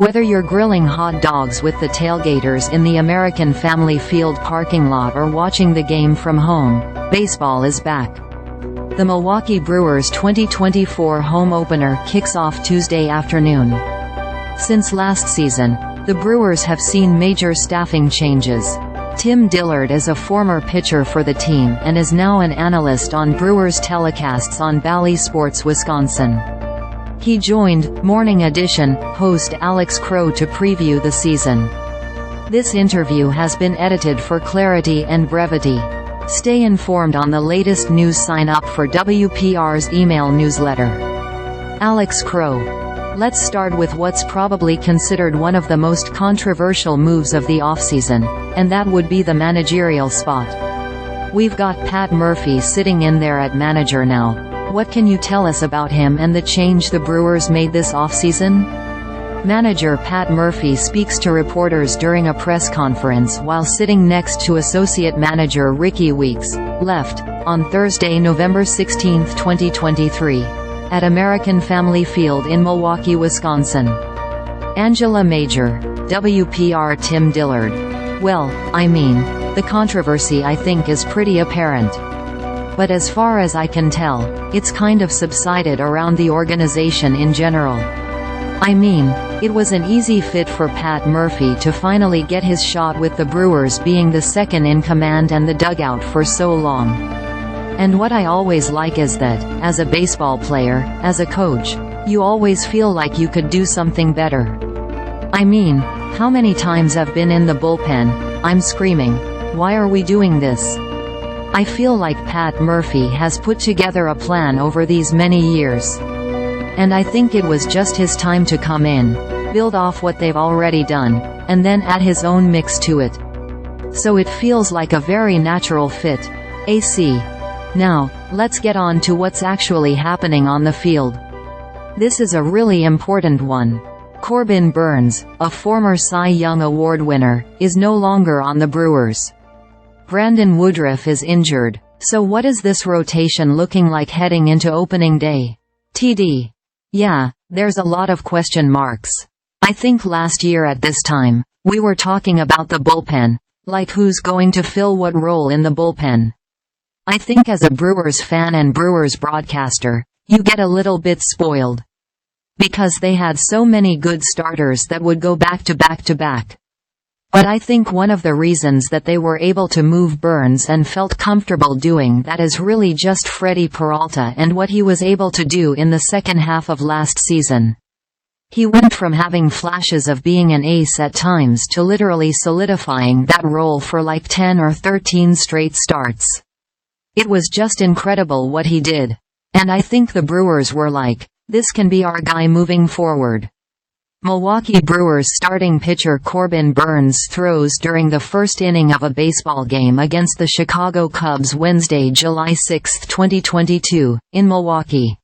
Whether you're grilling hot dogs with the tailgaters in the American Family Field parking lot or watching the game from home, baseball is back. The Milwaukee Brewers' 2024 home opener kicks off Tuesday afternoon. Since last season, the Brewers have seen major staffing changes. Tim Dillard is a former pitcher for the team and is now an analyst on Brewers telecasts on Bally Sports Wisconsin. He joined Morning Edition host Alex Crowe to preview the season. This interview has been edited for clarity and brevity. Stay informed on the latest news. Sign up for WPR's email newsletter. Alex Crowe. Let's start with what's probably considered one of the most controversial moves of the offseason, and that would be the managerial spot. We've got Pat Murphy sitting in there at manager now. What can you tell us about him and the change the Brewers made this offseason? Manager Pat Murphy speaks to reporters during a press conference while sitting next to associate manager Ricky Weeks, left, on Thursday, November 16, 2023. At American Family Field in Milwaukee, Wisconsin. Angela Major, WPR. Tim Dillard. Well, the controversy I think is pretty apparent. But as far as I can tell, it's kind of subsided around the organization in general. It was an easy fit for Pat Murphy to finally get his shot with the Brewers being the second in command and the dugout for so long. And what I always like is that, as a baseball player, as a coach, you always feel like you could do something better. How many times I've been in the bullpen, I'm screaming, "Why are we doing this?" I feel like Pat Murphy has put together a plan over these many years. And I think it was just his time to come in, build off what they've already done, and then add his own mix to it. So it feels like a very natural fit. AC. Now, let's get on to what's actually happening on the field. This is a really important one. Corbin Burnes, a former Cy Young Award winner, is no longer on the Brewers. Brandon Woodruff is injured, so what is this rotation looking like heading into opening day? TD. Yeah, there's a lot of question marks. I think last year at this time, we were talking about the bullpen, like who's going to fill what role in the bullpen. I think as a Brewers fan and Brewers broadcaster, you get a little bit spoiled. Because they had so many good starters that would go back to back to back. But I think one of the reasons that they were able to move Burnes and felt comfortable doing that is really just Freddie Peralta and what he was able to do in the second half of last season. He went from having flashes of being an ace at times to literally solidifying that role for like 10 or 13 straight starts. It was just incredible what he did. And I think the Brewers were like, this can be our guy moving forward. Milwaukee Brewers starting pitcher Corbin Burnes throws during the first inning of a baseball game against the Chicago Cubs Wednesday, July 6, 2022, in Milwaukee.